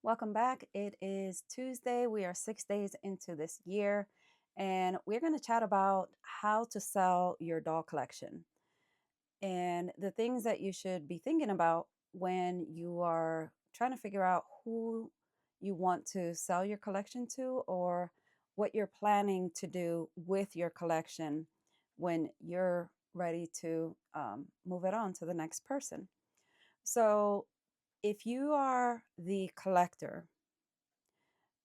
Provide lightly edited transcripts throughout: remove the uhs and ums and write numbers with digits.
Welcome back. It is Tuesday. We are 6 days into this year, and we're going to chat about how to sell your doll collection and the things that you should be thinking about when you are trying to figure out who you want to sell your collection to or what you're planning to do with your collection when you're ready to move it on to the next person. So, if you are the collector,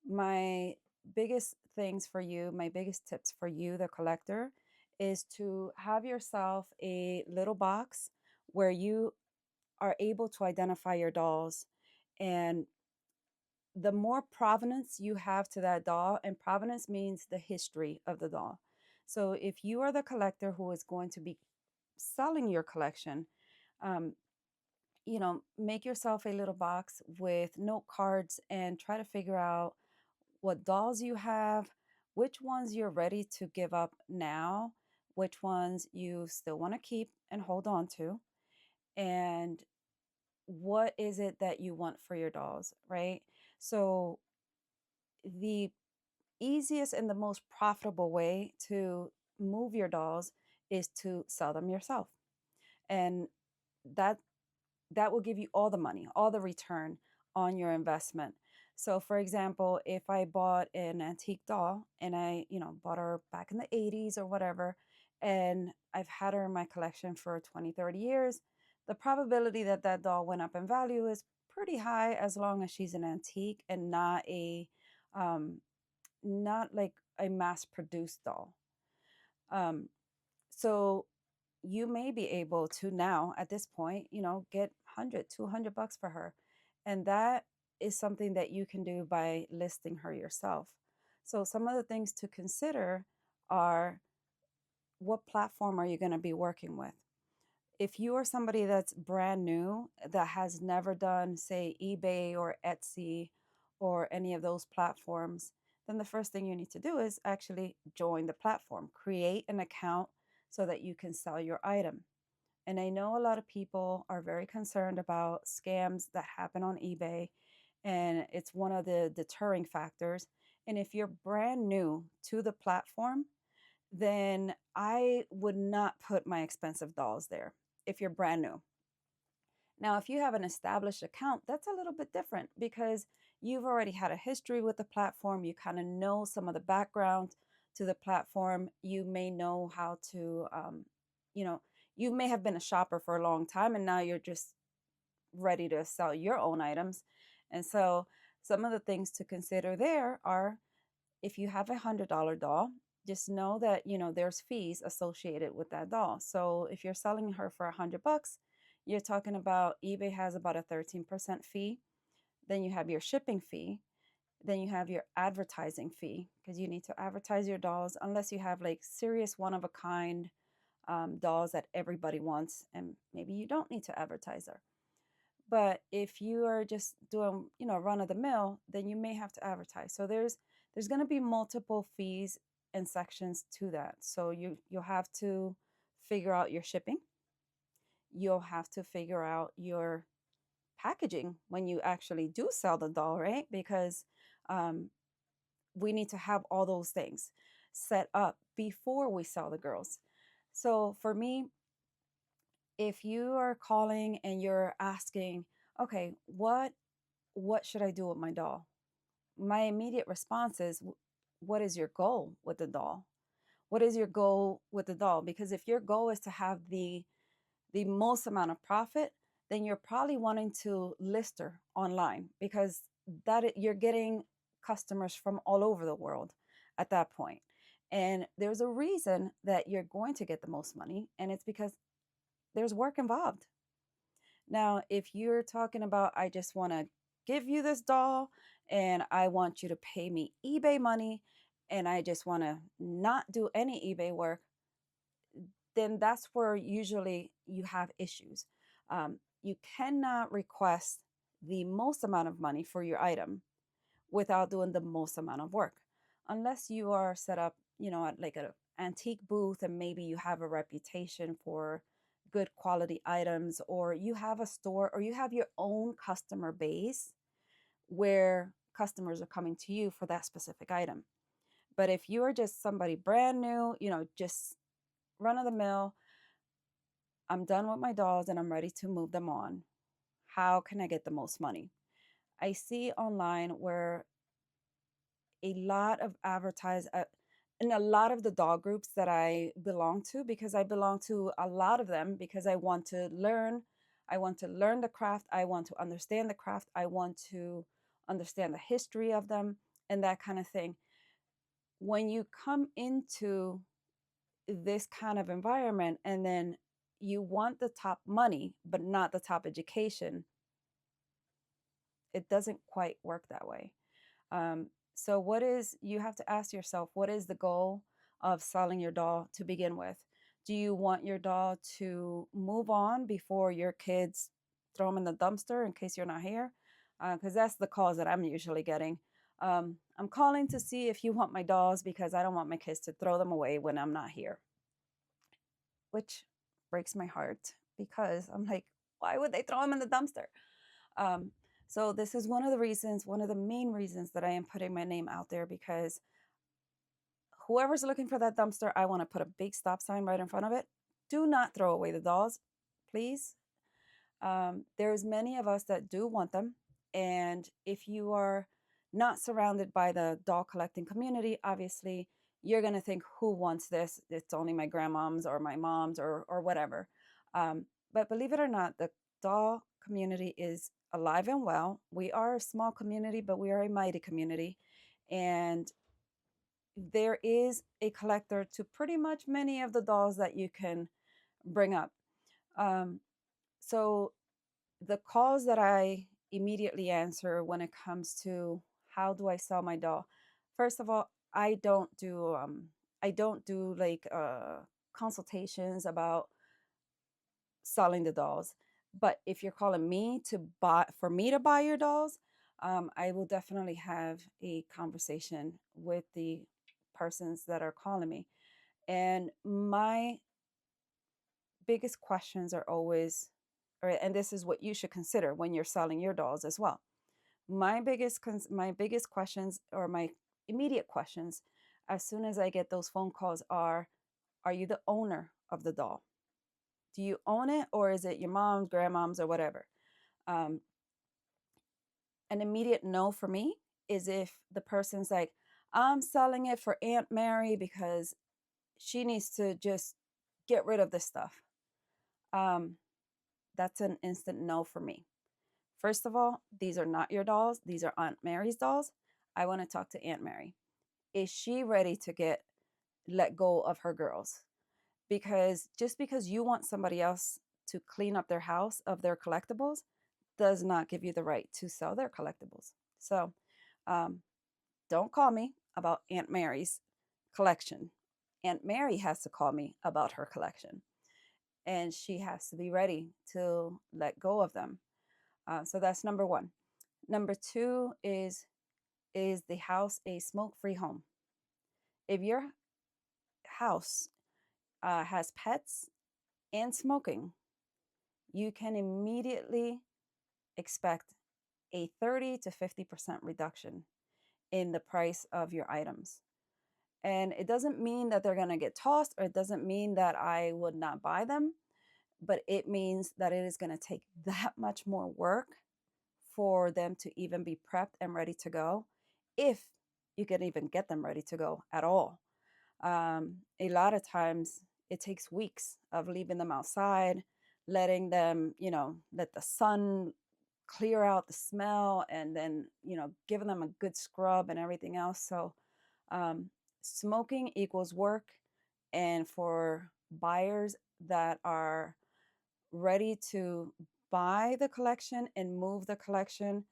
my biggest things for you, my biggest tips for you, the collector, is to have yourself a little box where you are able to identify your dolls. And the more provenance you have to that doll, and provenance means the history of the doll. So if you are the collector who is going to be selling your collection, um, make yourself a little box with note cards and try to figure out what dolls you have, which ones you're ready to give up now, which ones you still want to keep and hold on to, and what is it that you want for your dolls, right? So, the easiest and the most profitable way to move your dolls is to sell them yourself. And that that will give you all the money, all the return on your investment. So for example, if I bought an antique doll and bought her back in the 80s or whatever, and I've had her in my collection for 20, 30 years, the probability that that doll went up in value is pretty high as long as she's an antique and um, not like a mass produced doll. Um, so you may be able to now at this point, get 100, 200 bucks for her. And that is something that you can do by listing her yourself. So some of the things to consider are, what platform are you going to be working with? If you are somebody that's brand new, that has never done, say, eBay or Etsy or any of those platforms, then the first thing you need to do is actually join the platform, create an account so that you can sell your item. And I know a lot of people are very concerned about scams that happen on eBay, and it's one of the deterring factors. And if you're brand new to the platform, then I would not put my expensive dolls there if you're brand new. Now, if you have an established account, that's a little bit different because you've already had a history with the platform. You kind of know some of the background to the platform. You may know how to, you know, you may have been a shopper for a long time and now you're just ready to sell your own items. And so, some of the things to consider there are, if you have $100 doll, just know that there's fees associated with that doll. So if you're selling her for $100, you're talking about, eBay has about a 13% fee. Then you have your shipping fee. Then you have your advertising fee because you need to advertise your dolls unless you have like serious one of a kind dolls that everybody wants, and maybe you don't need to advertise her. But if you are just doing, run of the mill, then you may have to advertise. So there's going to be multiple fees and sections to that. So you'll have to figure out your shipping. You'll have to figure out your packaging when you actually do sell the doll, right? Because um, we need to have all those things set up before we sell the girls. So for me, if you are calling and you're asking, okay, what should I do with my doll? My immediate response is, what is your goal with the doll? What is your goal with the doll? Because if your goal is to have the most amount of profit, then you're probably wanting to list her online because you're getting customers from all over the world at that point. And there's a reason that you're going to get the most money, and it's because there's work involved. Now, if you're talking about, I just want to give you this doll and I want you to pay me eBay money and I just want to not do any eBay work, then that's where usually you have issues. You cannot request the most amount of money for your item without doing the most amount of work, unless you are set up, at like an antique booth and maybe you have a reputation for good quality items, or you have a store or you have your own customer base where customers are coming to you for that specific item. But if you are just somebody brand new, just run of the mill, I'm done with my dolls and I'm ready to move them on. How can I get the most money? I see online where a lot of in a lot of the dog groups that I belong to, because I belong to a lot of them because I want to learn. I want to learn the craft. I want to understand the craft. I want to understand the history of them and that kind of thing. When you come into this kind of environment and then you want the top money, but not the top education, it doesn't quite work that way. Um, so, you have to ask yourself, what is the goal of selling your doll to begin with? Do you want your doll to move on before your kids throw them in the dumpster in case you're not here? Because that's the calls that I'm usually getting. I'm calling to see if you want my dolls because I don't want my kids to throw them away when I'm not here, which breaks my heart because I'm like, why would they throw them in the dumpster? Um, so this is one of the main reasons that I am putting my name out there, because whoever's looking for that dumpster, I want to put a big stop sign right in front of it. Do not throw away the dolls, please. There's many of us that do want them. And if you are not surrounded by the doll collecting community, obviously you're going to think, who wants this? It's only my grandmoms or my moms or whatever. But believe it or not, the doll community is alive and well. We are a small community, but we are a mighty community. And there is a collector to pretty much many of the dolls that you can bring up. Um, so the calls that I immediately answer when it comes to how do I sell my doll, first of all, I don't do like consultations about selling the dolls. But if you're calling me to buy for me to buy your dolls, I will definitely have a conversation with the persons that are calling me. And my biggest questions are always, and this is what you should consider when you're selling your dolls as well. My biggest questions, or my immediate questions, as soon as I get those phone calls, are you the owner of the doll? Do you own it, or is it your mom's, grandmom's, or whatever? Um, an immediate no for me is if the person's like, I'm selling it for Aunt Mary because she needs to just get rid of this stuff. Um, that's an instant no for me. First of all, these are not your dolls. These are Aunt Mary's dolls. I want to talk to Aunt Mary. Is she ready to let go of her girls? Because just because you want somebody else to clean up their house of their collectibles does not give you the right to sell their collectibles. So um, don't call me about Aunt Mary's collection. Aunt Mary has to call me about her collection, and she has to be ready to let go of them. So that's number one. Number two is the house a smoke-free home? If your house has pets and smoking, you can immediately expect a 30 to 50% reduction in the price of your items. And it doesn't mean that they're going to get tossed, or it doesn't mean that I would not buy them, but it means that it is going to take that much more work for them to even be prepped and ready to go, if you can even get them ready to go at all. A lot of times it takes weeks of leaving them outside, letting them, let the sun clear out the smell, and then, giving them a good scrub and everything else. So, um, smoking equals work. And for buyers that are ready to buy the collection and move the collection,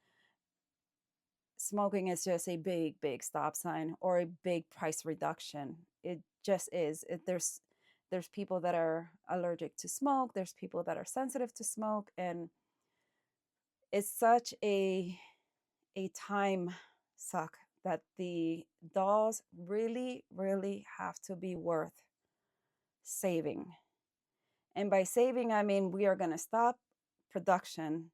smoking is just a big, big stop sign or a big price reduction. It just is. There's people that are allergic to smoke. There's people that are sensitive to smoke, and it's such a time suck that the dolls really, really have to be worth saving. And by saving, I mean we are going to stop production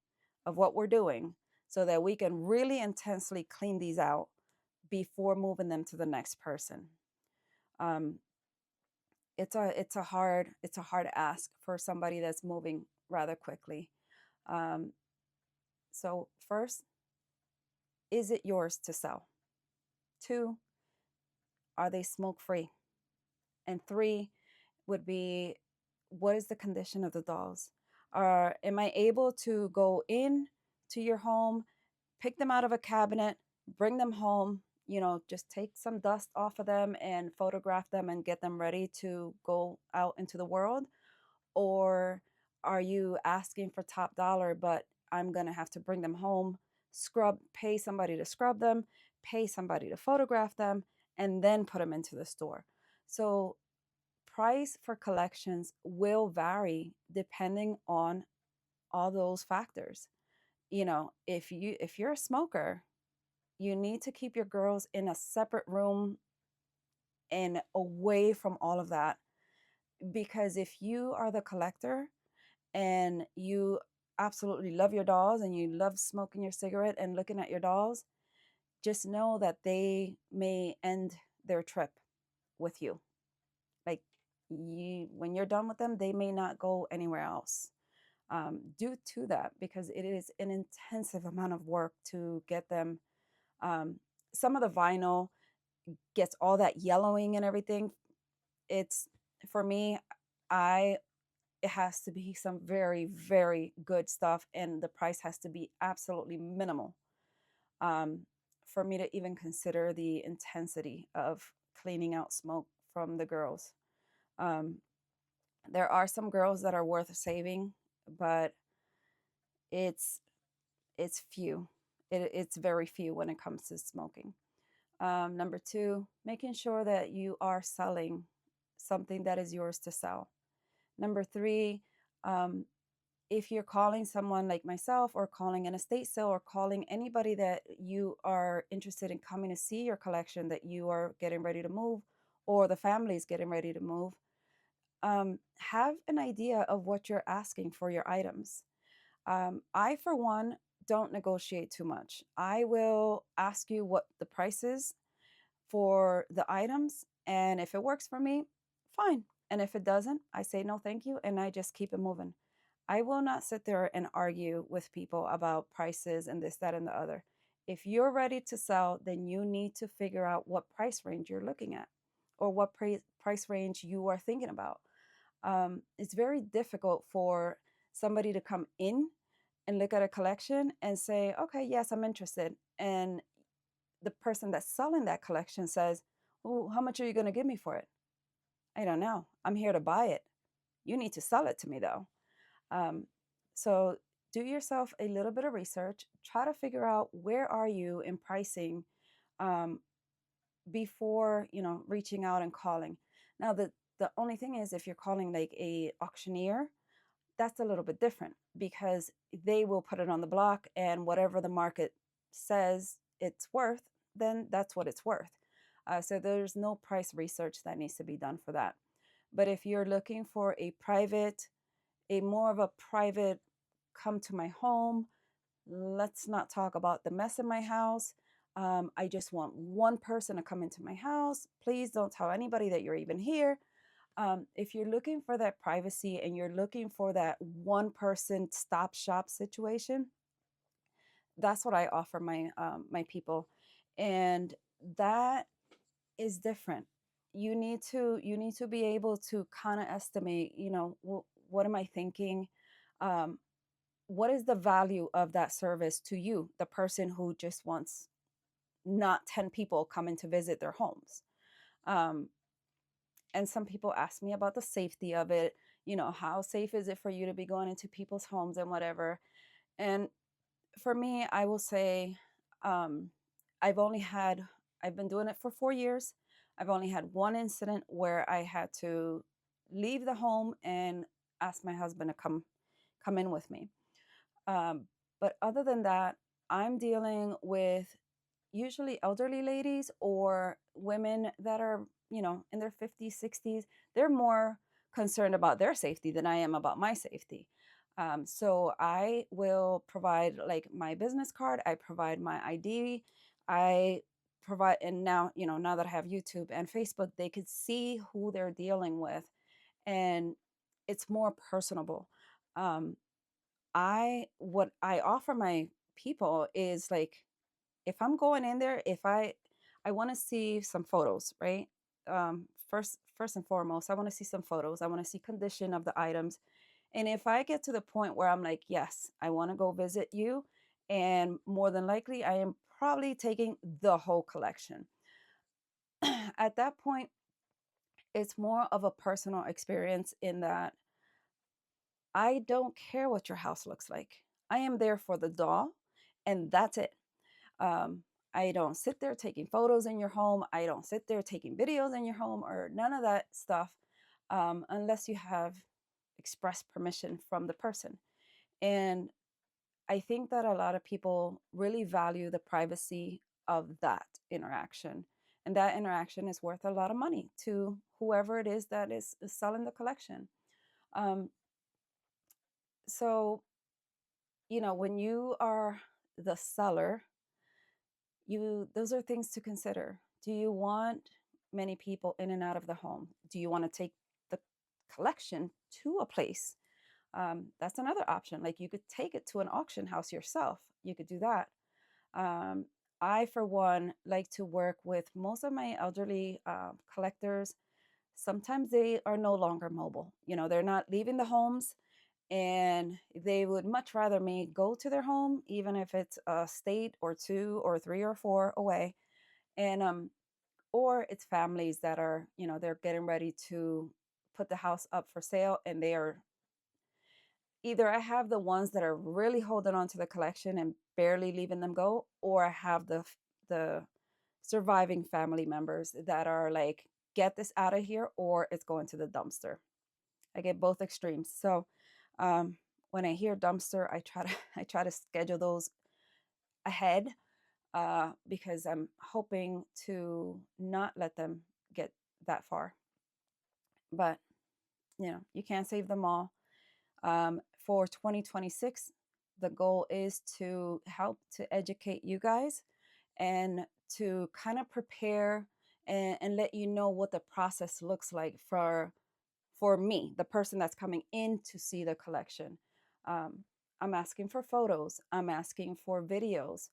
of what we're doing so that we can really intensely clean these out before moving them to the next person. Um, it's a hard ask for somebody that's moving rather quickly. Um, so first, is it yours to sell? Two, are they smoke free? And three would be, what is the condition of the dolls? Am I able to go in to your home, pick them out of a cabinet, bring them home, just take some dust off of them and photograph them and get them ready to go out into the world? Or are you asking for top dollar, but I'm going to have to bring them home, pay somebody to scrub them, pay somebody to photograph them, and then put them into the store? So, price for collections will vary depending on all those factors. If you're a smoker, you need to keep your girls in a separate room and away from all of that, because if you are the collector and you absolutely love your dolls and you love smoking your cigarette and looking at your dolls, just know that they may end their trip with you. Like, when you're done with them, they may not go anywhere else, due to that, because it is an intensive amount of work to get them. Um, some of the vinyl gets all that yellowing and everything. It's For me, I it has to be some very, very good stuff, and the price has to be absolutely minimal, um, for me to even consider the intensity of cleaning out smoke from the girls. Um, there are some girls that are worth saving, but it's it's few. It's very few when it comes to smoking. Number two, making sure that you are selling something that is yours to sell. Number three, um, if you're calling someone like myself, or calling an estate sale, or calling anybody that you are interested in coming to see your collection that you are getting ready to move, or the family is getting ready to move, have an idea of what you're asking for your items. I, for one, don't negotiate too much. I will ask you what the price is for the items, and if it works for me, fine. And if it doesn't, I say no, thank you, and I just keep it moving. I will not sit there and argue with people about prices and this, that, and the other. If you're ready to sell, then you need to figure out what price range you're looking at, or what price range you are thinking about. It's very difficult for somebody to come in and look at a collection and say, okay, yes, I'm interested. And the person that's selling that collection says, oh, how much are you going to give me for it? I don't know. I'm here to buy it. You need to sell it to me, though. Um, so do yourself a little bit of research. Try to figure out where are you in pricing, um, before reaching out and calling. Now, the only thing is, if you're calling like a auctioneer, that's a little bit different, because they will put it on the block, and whatever the market says it's worth, then that's what it's worth. So there's no price research that needs to be done for that. But if you're looking for a more of a private, come to my home, let's not talk about the mess in my house. I just want one person to come into my house. Please don't tell anybody that you're even here. If you're looking for that privacy and you're looking for that one person stop shop situation, that's what I offer my people, and that is different. You need to be able to kind of estimate. What am I thinking? Um, what is the value of that service to you, the person who just wants not 10 people coming to visit their homes? Um, and some people ask me about the safety of it. How safe is it for you to be going into people's homes and whatever? And for me, I will say, um, i've only had I've been doing it for 4 years. I've only had one incident where I had to leave the home and ask my husband to come in with me. um, but other than that, I'm dealing with usually elderly ladies or women that are, in their 50s, 60s. They're more concerned about their safety than I am about my safety. So I will provide like my business card, I provide my ID, I provide, and now, now that I have YouTube and Facebook, they could see who they're dealing with, and it's more personable. Um, what I offer my people is like, if I'm going in there, if I want to see some photos, right? First and foremost, I want to see some photos. I want to see condition of the items. And if I get to the point where I'm like, yes, I want to go visit you, and more than likely I am probably taking the whole collection. At that point, it's more of a personal experience in that I don't care what your house looks like. I am there for the doll, and that's it. Um, I don't sit there taking photos in your home. I don't sit there taking videos in your home or none of that stuff, unless you have express permission from the person. And I think that a lot of people really value the privacy of that interaction. And that interaction is worth a lot of money to whoever it is that is selling the collection. Um, so, when you are the seller, those are things to consider. Do you want many people in and out of the home? Do you want to take the collection to a place? That's another option. Like, you could take it to an auction house yourself. You could do that. um, I, for one, like to work with most of my elderly collectors. Sometimes they are no longer mobile, they're not leaving the homes, and they would much rather me go to their home, even if it's a state or two or three or four away. And or it's families that are, they're getting ready to put the house up for sale, and they are either, I have the ones that are really holding on to the collection and barely leaving them go, or I have the surviving family members that are like, get this out of here or it's going to the dumpster. I get both extremes. So um, when I hear dumpster, I try to I try to schedule those ahead, because I'm hoping to not let them get that far. But you can't save them all. For 2026, the goal is to help to educate you guys and to kind of prepare and let you know what the process looks like for me, the person that's coming in to see the collection. Um, I'm asking for photos. I'm asking for videos.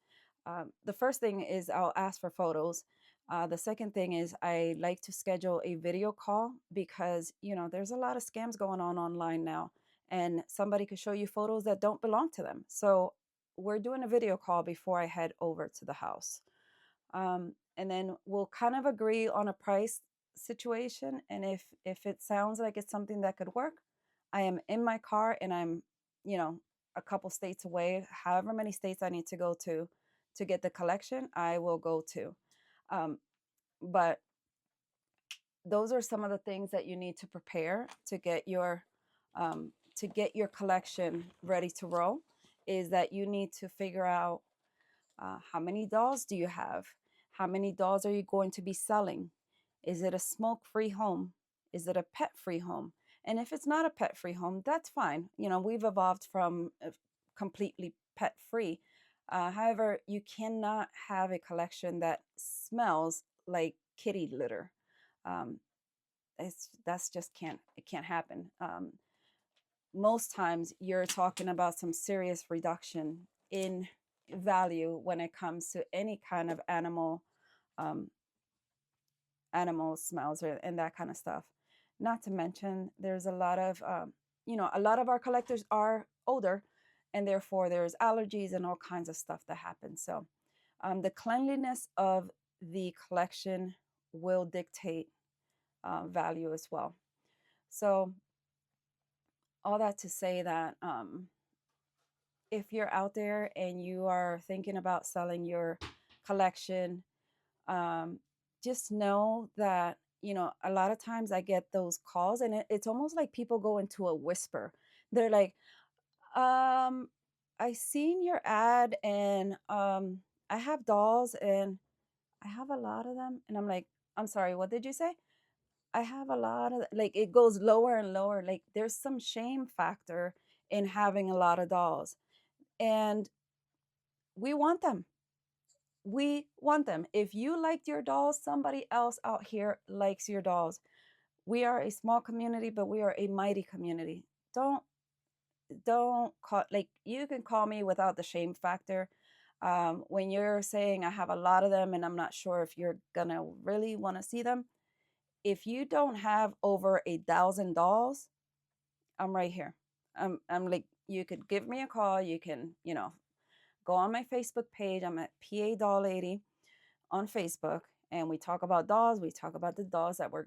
The first thing is I'll ask for photos. The second thing is I like to schedule a video call because, there's a lot of scams going on online now, and somebody could show you photos that don't belong to them. So we're doing a video call before I head over to the house. And then we'll kind of agree on a price situation. And if it sounds like it's something that could work, I am in my car and I'm, you know, a couple states away, however many states I need to go to get the collection, I will go to. But those are some of the things that you need to prepare to get your collection ready to roll. Is that you need to figure out, how many dolls do you have? How many dolls are you going to be selling? Is it a smoke free home? Is it a pet free home? And if it's not a pet free home, that's fine. We've evolved from completely pet free. However, you cannot have a collection that smells like kitty litter. Um, that's just it can't happen. Most times you're talking about some serious reduction in value when it comes to any kind of um, animal smells and that kind of stuff. Not to mention, there's a lot of our collectors are older, and therefore there's allergies and all kinds of stuff that happens. So the cleanliness of the collection will dictate value as well. So all that to say that, if you're out there and you are thinking about selling your collection, um, just know that, a lot of times I get those calls, and it's almost like people go into a whisper. They're like, um, I seen your ad, and I have dolls and I have a lot of them. And I'm like, I'm sorry, what did you say? I have a lot of, like, it goes lower and lower. Like, there's some shame factor in having a lot of dolls. And we want them. We want them. If you liked your dolls, somebody else out here likes your dolls. We are a small community, but we are a mighty community. Don't don't call, like, you can call me without the shame factor. When you're saying I have a lot of them and I'm not sure if you're gonna really want to see them, if you don't have over 1,000 dolls, I'm right here. I'm like, you could give me a call. You can, go on my Facebook page. I'm at PA Doll Lady on Facebook, and we talk about dolls. We talk about the dolls that we're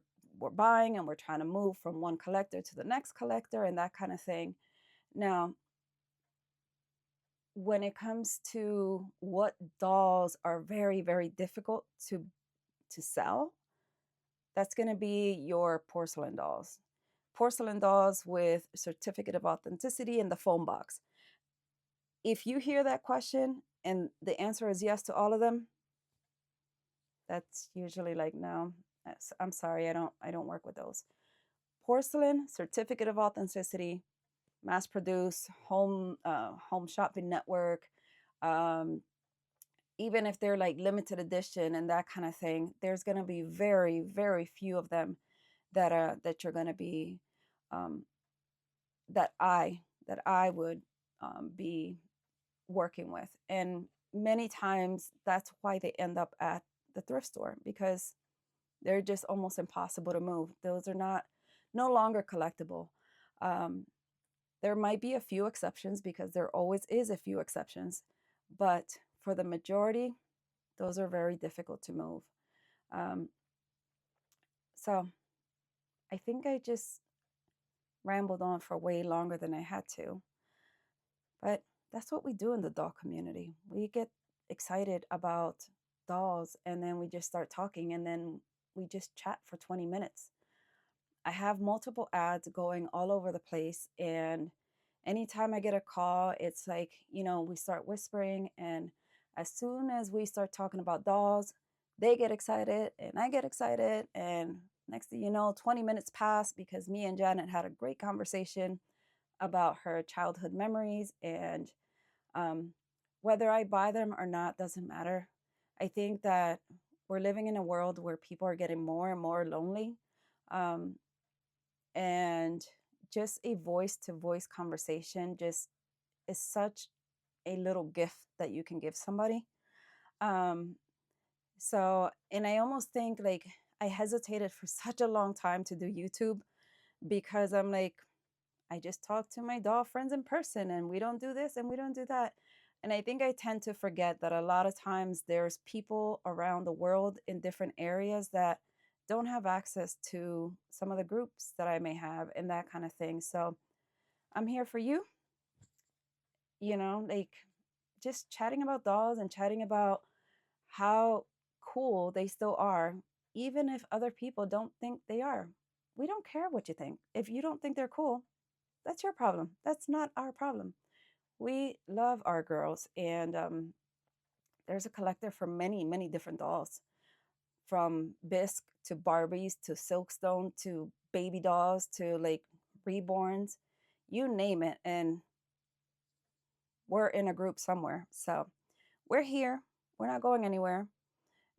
buying, and we're trying to move from one collector to the next collector and that kind of thing. Now, when it comes to what dolls are very, very difficult to sell, that's going to be your porcelain dolls. Porcelain dolls with certificate of authenticity in the foam box. If you hear that question and the answer is yes to all of them, that's usually like no. I'm sorry, I don't work with those. Porcelain, certificate of authenticity, mass produce, home shopping network, um, even if they're like limited edition and that kind of thing, there's going to be very, very few of them that you're going to be um, that I would be working with. And many times that's why they end up at the thrift store, because they're just almost impossible to move. Those are not no longer collectible. Um, there might be a few exceptions, because there always is a few exceptions, but for the majority, those are very difficult to move. Um, so I think I just rambled on for way longer than I had to, but that's what we do in the doll community. We get excited about dolls, and then we just start talking, and then we just chat for 20 minutes. I have multiple ads going all over the place, and anytime I get a call, it's like, we start whispering, and as soon as we start talking about dolls, they get excited and I get excited, and next thing you know, 20 minutes pass because me and Janet had a great conversation about her childhood memories, and um, whether I buy them or not doesn't matter. I think that we're living in a world where people are getting more and more lonely. Um, and just a voice to voice conversation just is such a little gift that you can give somebody. Um, and I almost think like I hesitated for such a long time to do YouTube, because I'm like, I just talk to my doll friends in person and we don't do this and we don't do that. And I think I tend to forget that a lot of times there's people around the world in different areas that don't have access to some of the groups that I may have and that kind of thing. So I'm here for you, like just chatting about dolls and chatting about how cool they still are, even if other people don't think they are. We don't care what you think. If you don't think they're cool, that's your problem. That's not our problem. We love our girls, and there's a collector for many, many different dolls, from bisque to Barbies to Silkstone to baby dolls to like reborns, you name it. And we're in a group somewhere. So we're here, we're not going anywhere.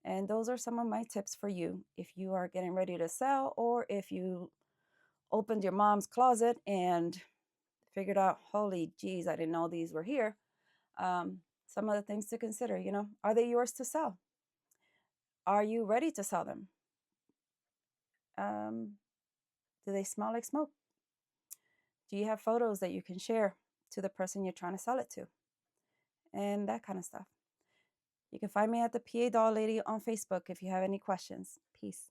And those are some of my tips for you if you are getting ready to sell, or if you opened your mom's closet and figured out, holy geez, I didn't know these were here. Some of the things to consider, are they yours to sell? Are you ready to sell them? Um, do they smell like smoke? Do you have photos that you can share to the person you're trying to sell it to? And that kind of stuff. You can find me at the PA Doll Lady on Facebook if you have any questions. Peace.